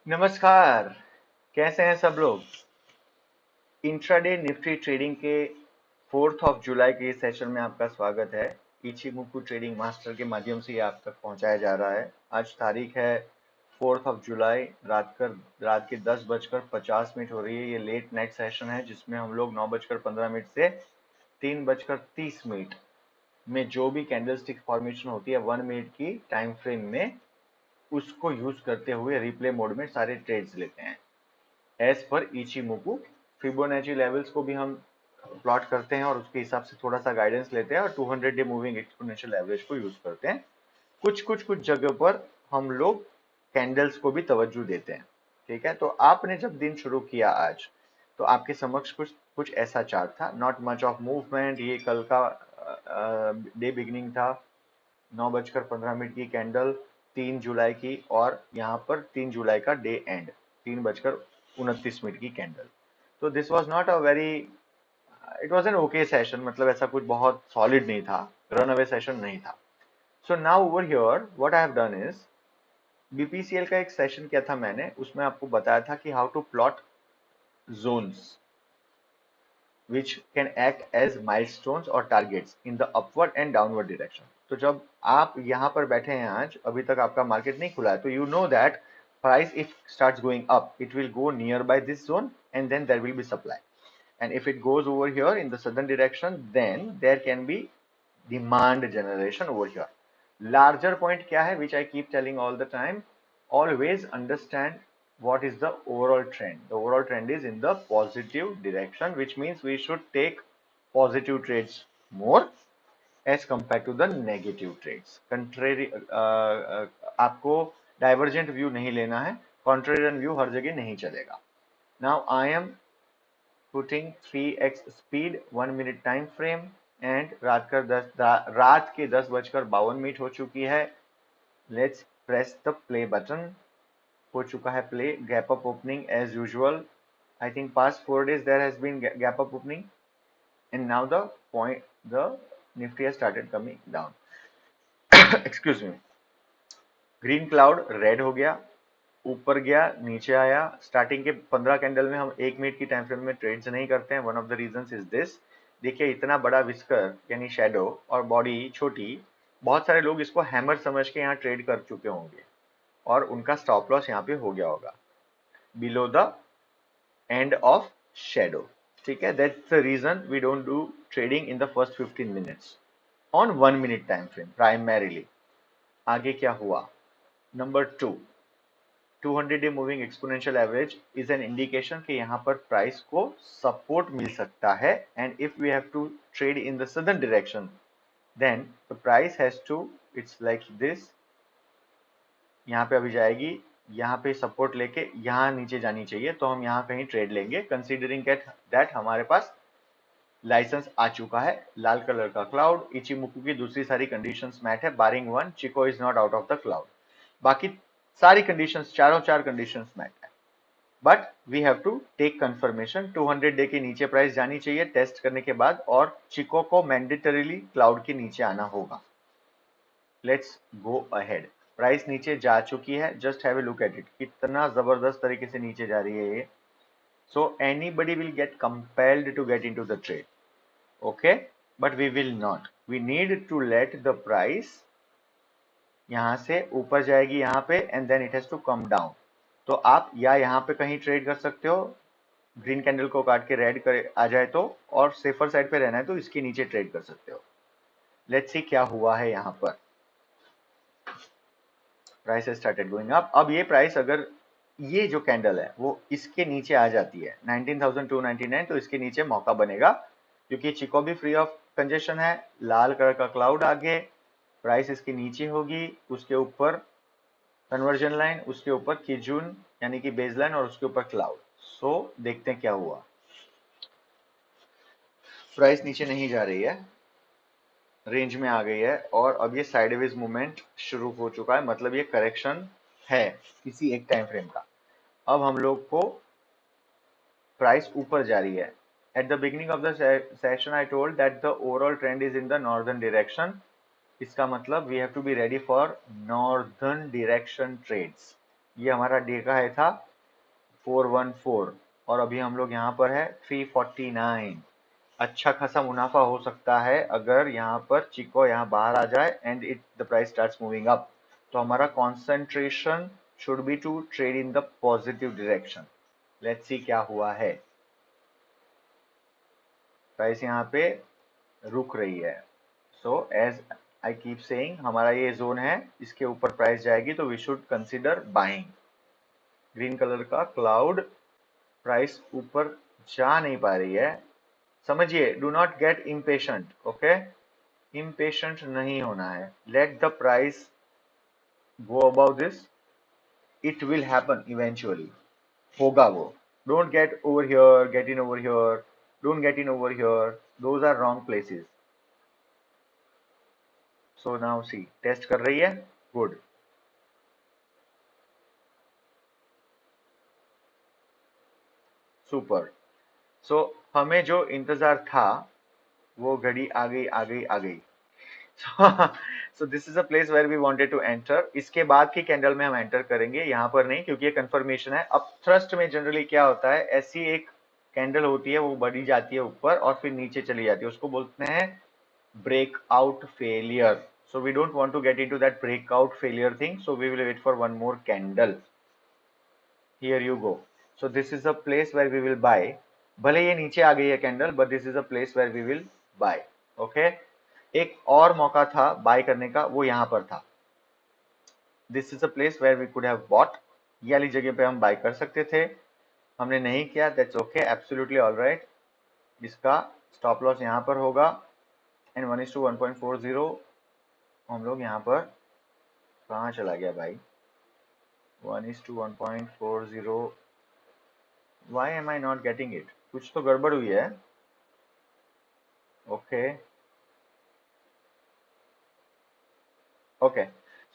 नमस्कार। कैसे हैं सब लोग। इंट्राडे निफ्टी ट्रेडिंग के 4 जुलाई के सेशन में आपका स्वागत है। इचिमुकु ट्रेडिंग मास्टर के माध्यम से ये आप तक पहुंचाया जा रहा है। आज तारीख है 4 जुलाई, रात के 10:50 हो रही है। ये लेट नाइट सेशन है जिसमें हम लोग 9:15 से 3:30 में जो भी कैंडलस्टिक फॉर्मेशन होती है 1 मिनट की टाइम फ्रेम में, उसको यूज करते हुए रिप्ले मोड में सारे ट्रेड्स लेते हैं। एज पर इचिमुकु फिबोनाची लेवल्स को भी हम प्लॉट करते हैं और उसके हिसाब से थोड़ा सा गाइडेंस लेते हैं और 200 डे मूविंग एक्सपोनेंशियल एवरेज को यूज करते हैं। कुछ जगह पर हम लोग कैंडल्स को भी तवज्जो देते हैं। ठीक है, तो आपने जब दिन शुरू किया आज, तो आपके समक्ष कुछ कुछ ऐसा चार्ट था, नॉट मच ऑफ मूवमेंट। ये कल का डे बिगिनिंग था। 9:15 की कैंडल 3 जुलाई की, और यहाँ पर 3 जुलाई का डे एंड 3:29 की कैंडल। तो this was not a very, it was an okay session, मतलब ऐसा कुछ बहुत सॉलिड नहीं था, रन अवे सेशन नहीं था। So now over here what I have done is, BPCL का एक सेशन किया था मैंने, उसमें आपको बताया था कि how to plot zones which can act as milestones or targets in the upward and downward direction। तो जब आप यहाँ पर बैठे हैं आज, अभी तक आपका मार्केट नहीं खुला है, तो you know that price if starts going up, it will go nearby this zone and then there will be supply, and if it goes over here in the southern direction, then there can be demand generation over here। Larger point क्या है, which I keep telling all the time, always understand what is the overall trend. The overall trend is in the positive direction, which means we should take positive trades more as compared to the negative trades। Contrary, आपको divergent view नहीं लेना है, contrarian view हर जगह नहीं चलेगा। Now I am putting 3x speed 1 minute time frame and रात के 10:52 हो चुकी है। Let's press the play button। हो चुका है play. Gap up opening as usual. I think past 4 days there has been gap up opening, and now the Nifty has started coming down। Excuse me। Green cloud red हो गया, ऊपर गया, नीचे आया। Starting के 15 कैंडल में हम 1 minute की टाइम फ्रेम में ट्रेड्स नहीं करते हैं। One of the reasons is this. देखिए, इतना बड़ा विस्कर यानी शेडो और बॉडी छोटी, बहुत सारे लोग इसको हैमर समझ के यहाँ ट्रेड कर चुके होंगे और उनका स्टॉप लॉस यहाँ पे हो गया होगा below the end of shadow. ठीक है, that's the reason we don't do trading in the first 15 minutes on 1 minute time frame primarily. आगे क्या हुआ? Number 2, 200 day moving exponential average is an indication कि यहाँ पर प्राइस को सपोर्ट मिल सकता है, and if we have to trade in the southern direction, then the price has to, it's like this, यहाँ पे अभी जाएगी, यहाँ पे सपोर्ट लेके यहाँ नीचे जानी चाहिए, तो हम यहाँ कहीं ट्रेड लेंगे, कंसीडरिंग दैट हमारे पास लाइसेंस आ चुका है। लाल कलर का क्लाउड, इचिमुकु की दूसरी सारी कंडीशंस मैट है, बारिंग वन, चिको is not out of the cloud. बाकी सारी कंडीशंस, चारों चार कंडीशंस मैट है, but we have to take confirmation. 200 day के नीचे प्राइस जानी चाहिए टेस्ट करने के बाद, और चिको को मैंडेटरीली क्लाउड के नीचे आना होगा। Let's go ahead. प्राइस नीचे जा चुकी है, just have a look at it, कितना जबरदस्त तरीके से नीचे जा रही है ये। So anybody will get compelled to get into the trade, okay, but we will not. We need to let the price यहां से ऊपर जाएगी यहाँ पे, and then it has to come down. तो आप या यहाँ पे कहीं ट्रेड कर सकते हो, ग्रीन कैंडल को काट के रेड कर आ जाए तो, और सेफर साइड पे रहना है तो इसके नीचे ट्रेड कर सकते हो। लेट्स सी क्या हुआ है यहाँ पर। Price started going up. अब ये प्राइस, अगर ये जो कैंडल है वो इसके नीचे आ जाती है 19,299, तो इसके नीचे मौका बनेगा, क्योंकि चिको भी फ्री ऑफ कंजेशन है। लाल कलर का क्लाउड आगे, प्राइस इसके नीचे होगी, उसके ऊपर कन्वर्जन लाइन, उसके ऊपर किजुन यानी कि बेस लाइन, और उसके ऊपर क्लाउड। सो देखते हैं क्या हुआ। प्राइस नीचे नहीं जा रही है, रेंज में आ गई है, और अब ये साइडवेज मूवमेंट शुरू हो चुका है, मतलब ये करेक्शन है किसी एक टाइम फ्रेम का। अब हम लोग को प्राइस ऊपर जा रही है। At the beginning of the session I told that the overall trend is in the northern direction. इसका मतलब we have to be ready for northern direction trades. ये हमारा डे का है था 414 और अभी हम लोग यहाँ पर है 349। अच्छा खासा मुनाफा हो सकता है अगर यहाँ पर चिको यहाँ बाहर आ जाए and it the price starts moving up. तो हमारा concentration should be to trade in the positive direction. Let's see क्या हुआ है। प्राइस यहाँ पे रुक रही है। So as I keep saying, हमारा ये जोन है, इसके ऊपर प्राइस जाएगी तो we should consider buying. Green colour का क्लाउड, प्राइस ऊपर जा नहीं पा रही है। समझिए, do not get impatient, okay? Impatient नहीं होना है। Let the price go about this, it will happen eventually, होगा वो। Don't get over here, get in over here, don't get in over here, those are wrong places. So now see, test कर रही है, good, super. सो हमें जो इंतजार था वो घड़ी आ गई आ गई आ गई। So this is a place where we wanted to enter. इसके बाद की कैंडल में हम एंटर करेंगे, यहाँ पर नहीं, क्योंकि ये कंफर्मेशन है। अब थ्रस्ट में जनरली क्या होता है, ऐसी एक कैंडल होती है, वो बढ़ी जाती है ऊपर और फिर नीचे चली जाती है, उसको बोलते हैं breakout failure. So we don't want to get into that breakout failure thing, so we will wait for one more candle. Here you go. So this is a place where we will buy. भले ये नीचे आ गई है candle, but this is a place where we will buy. Okay? एक और मौका था बाय करने का, वो यहाँ पर था। This is a place where we could have bought. ये वाली जगह पे हम बाय कर सकते थे, हमने नहीं किया, that's okay, absolutely all right. इसका स्टॉप लॉस यहाँ पर होगा एंड 1:1.40 हम लोग यहाँ पर, कहाँ चला गया भाई, 1:1.40, why am I not getting it, कुछ तो गड़बड़ हुई है। Okay okay,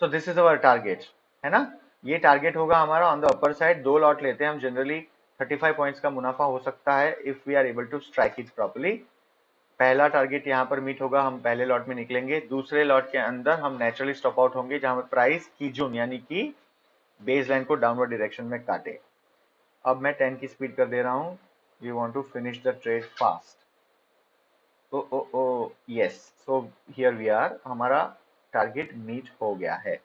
so this is our target, है ना? ये टारगेट होगा हमारा ऑन द अपर साइड। दो लॉट लेते हैं हम, जनरली 35 पॉइंट्स का मुनाफा हो सकता है if we are able to strike it properly. पहला टारगेट यहाँ पर मीट होगा, हम पहले लॉट में निकलेंगे। दूसरे लॉट के अंदर हम नेचुरली स्टॉप आउट होंगे जहां पर प्राइस की जून यानी कि बेस लाइन को डाउनवर्ड डायरेक्शन में काटे। अब मैं 10 की स्पीड कर दे रहा हूं। We want to finish the trade fast. Oh oh oh yes, so here we are, हमारा टारगेट मीट हो गया है।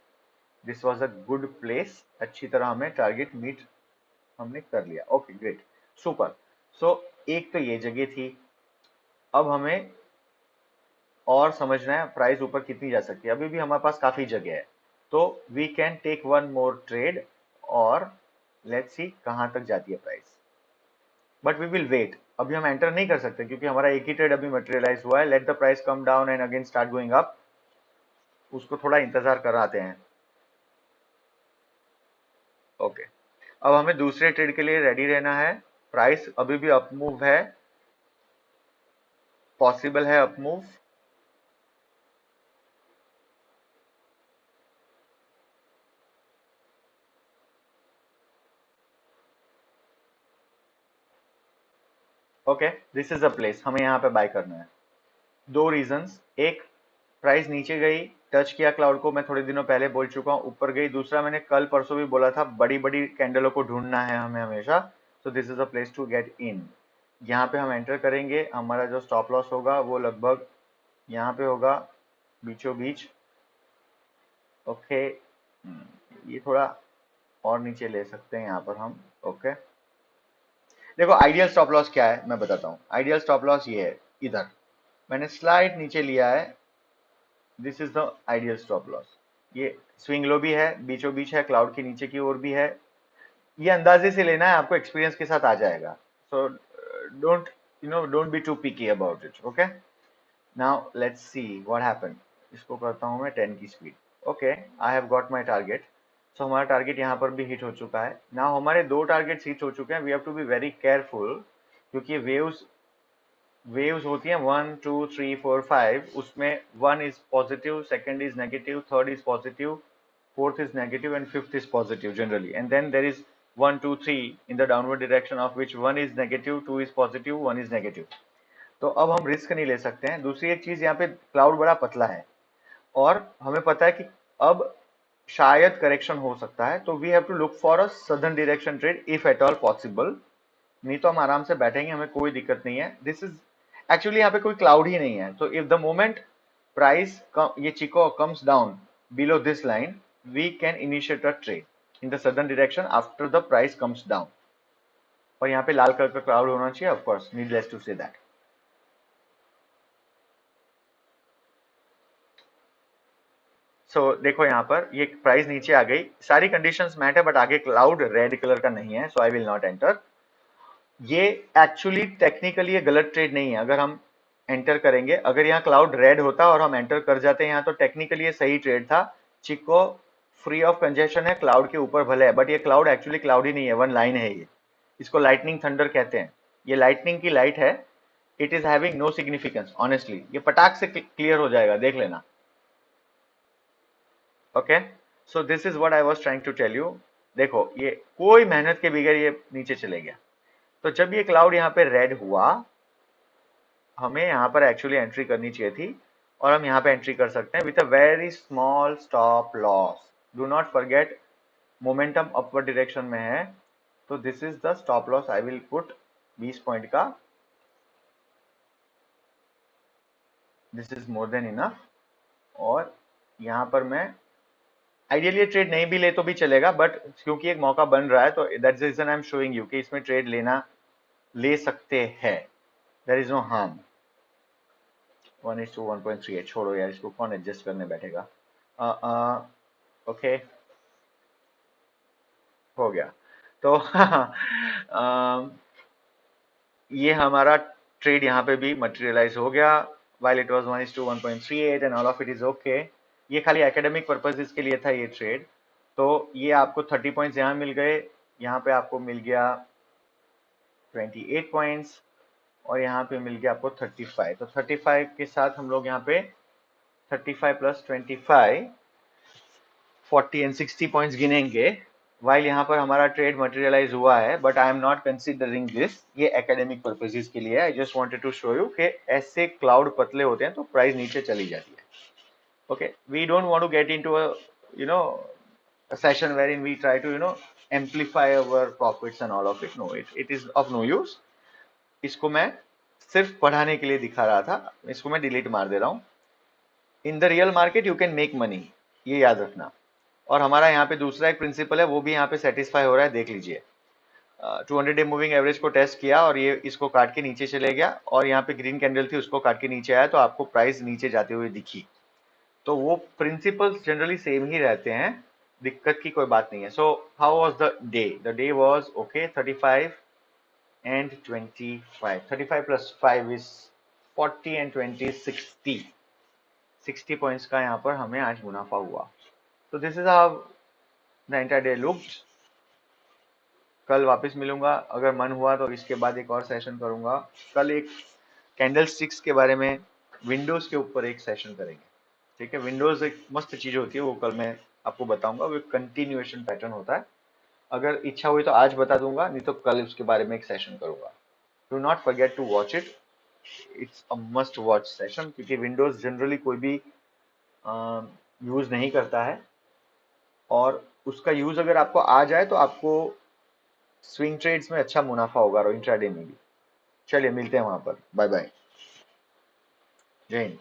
This was a good place, अच्छी तरह हमें टारगेट मीट हमने कर लिया। Okay great, super. सो एक तो ये जगह थी। अब हमें और समझना है प्राइस ऊपर कितनी जा सकती है। अभी भी हमारे पास काफी जगह है, तो we can take one more trade और लेट्स सी कहां तक जाती है price. But we will wait, अभी हम एंटर नहीं कर सकते क्योंकि हमारा एक ही ट्रेड अभी मटेरियलाइज हुआ है। Let the price come down and again start going up, उसको थोड़ा इंतजार कराते हैं। ओके, अब हमें दूसरे ट्रेड के लिए रेडी रहना है। प्राइस अभी भी अप मूव है, पॉसिबल है up move. Okay, this is a place, हमें यहाँ पे बाय करना है। दो रीजंस, एक प्राइस नीचे गई, टच किया क्लाउड को, मैं थोड़े दिनों पहले बोल चुका हूँ, ऊपर गई। दूसरा, मैंने कल परसों भी बोला था, बड़ी बड़ी कैंडलों को ढूंढना है हमें हमेशा। So this is a place to get in. यहाँ पे हम एंटर करेंगे, हमारा जो स्टॉप लॉस होगा वो लगभग यहाँ पे होगा, बीचों बीच। ओके, ये थोड़ा और नीचे ले सकते हैं यहाँ पर हम। ओके, देखो आइडियल स्टॉप लॉस क्या है मैं बताता हूँ। आइडियल स्टॉप लॉस ये है, इधर मैंने स्लाइड नीचे लिया है, this is the ideal stop loss. ये स्विंग लो भी है, बीचों बीच है, क्लाउड के नीचे की ओर भी है। ये अंदाजे से लेना है, आपको एक्सपीरियंस के साथ आ जाएगा। So don't don't be too picky about it. Okay, now let's see what happened. इसको करता हूं मैं 10 की speed. Okay, I have got my target. So हमारा टारगेट यहाँ पर भी हिट हो चुका है। नाउ हमारे दो टारगेट हिट हो चुके हैं। We have to be very careful, क्योंकि वेव्स होती हैं 1 2 3 4 5, उसमें 1 is positive, second is negative, third is positive, fourth is negative and fifth is positive generally, and then there is 1 2 3 in the downward direction of which 1 is negative, 2 is positive, 1 is negative। तो अब हम risk नहीं ले सकते हैं। दूसरी एक चीज, यहाँ पे क्लाउड बड़ा पतला है और हमें पता है कि अब शायद करेक्शन हो सकता है, तो we have to look for a southern direction trade if at all possible. नहीं तो हम आराम से बैठेंगे, हमें कोई दिक्कत नहीं है। दिस इज एक्चुअली यहाँ पे कोई क्लाउड ही नहीं है, तो इफ द मोमेंट प्राइस ये chikou comes down below this line, we can initiate a trade in the southern direction after the price comes down. और यहाँ पे लाल कलर का क्लाउड होना चाहिए, of course, needless to say that. देखो यहाँ पर ये प्राइस नीचे आ गई, सारी कंडीशंस मैट है, बट आगे क्लाउड रेड कलर का नहीं है, so I will not enter. ये एक्चुअली टेक्निकली ये गलत ट्रेड नहीं है अगर हम एंटर करेंगे। अगर यहाँ क्लाउड रेड होता और हम एंटर कर जाते हैं यहाँ, तो टेक्निकली ये सही ट्रेड था। चिको फ्री ऑफ कंजेशन है, क्लाउड के ऊपर भले है, बट ये क्लाउड एक्चुअली क्लाउड ही नहीं है, वन लाइन है ये। इसको लाइटनिंग थंडर कहते हैं, ये लाइटनिंग की लाइट है। It is having no significance honestly, ये पटाख से क्लियर हो जाएगा, देख लेना। Okay, so this is what I was trying to tell you. देखो ये कोई मेहनत के बगैर ये नीचे चले गया। तो जब ये क्लाउड यहाँ पे रेड हुआ, हमें यहाँ पर एक्चुअली एंट्री करनी चाहिए थी, और हम यहाँ पे एंट्री कर सकते हैं with a very small stop loss. Do not forget momentum upward direction में है, तो this is the stop loss I will put 20 point का। This is more than enough. और यहाँ पर मैं आइडियली ट्रेड नहीं भी ले तो भी चलेगा, बट क्योंकि एक मौका बन रहा है, तो that's the reason I am showing you कि इसमें ट्रेड ले सकते हैं, देयर इज नो हार्म। 1:1.38, छोड़ो यार, इसको कौन एडजस्ट करने बैठेगा। ओके, हो गया। तो ये हमारा ट्रेड यहाँ पे भी मटेरियलाइज हो गया, while it was 1:1.38 and all of it is okay। ये खाली एकेडमिक पर्पसेस के लिए था ये ट्रेड। तो ये आपको 30 पॉइंट्स यहाँ मिल गए, यहाँ पे आपको मिल गया 28 पॉइंट्स, और यहाँ पे मिल गया आपको 35। तो 35 के साथ हम लोग यहाँ पे 35 प्लस 25 40 एंड 60 पॉइंट्स गिनेंगे। वाइल यहाँ पर हमारा ट्रेड मटेरियलाइज हुआ है, but I am not considering this, ये एकेडमिक पर्पसेस के लिए। I just wanted to show you कि ऐसे क्लाउड पतले होते हैं तो प्राइस नीचे चली जाती है। Okay, we don't want to get into a you know a session wherein we try to amplify our profits and all of it। No, it is of no use। इसको मैं सिर्फ पढ़ाने के लिए दिखा रहा था, इसको मैं डिलीट मार दे रहा हूँ। In the real market you can make money, ये याद रखना। और हमारा यहाँ पे दूसरा एक प्रिंसिपल है, वो भी यहाँ पे सेटिस्फाई हो रहा है, देख लीजिए। 200 डे मूविंग एवरेज को टेस्ट किया और ये इसको काट के नीचे चले गया, और यहाँ पे ग्रीन कैंडल थी उसको काट के नीचे आया, तो आपको प्राइस नीचे जाते हुए दिखी। तो वो प्रिंसिपल्स जनरली सेम ही रहते हैं, दिक्कत की कोई बात नहीं है। So how was the day was okay. 35 and 25, 35 plus 5 is 40 and 20 is 60 points का यहाँ पर हमें आज मुनाफा हुआ। तो this is how the entire day looked. कल वापस मिलूंगा, अगर मन हुआ तो इसके बाद एक और सेशन करूंगा। कल एक कैंडल स्टिक्स के बारे में, विंडोज के ऊपर एक सेशन करेंगे, ठीक है। विंडोज एक मस्त चीज होती है, वो कल मैं आपको बताऊंगा, वो कंटिन्यूएशन पैटर्न होता है। अगर इच्छा हुई तो आज बता दूंगा, नहीं तो कल उसके बारे में एक सेशन करूंगा। Do not forget to watch it, it's a must watch session, क्योंकि विंडोज जनरली कोई भी यूज नहीं करता है, और उसका यूज अगर आपको आ जाए तो आपको स्विंग ट्रेड्स में अच्छा मुनाफा होगा और इंट्राडे में भी। चलिए मिलते हैं वहां पर, बाय बाय, जय हिंद।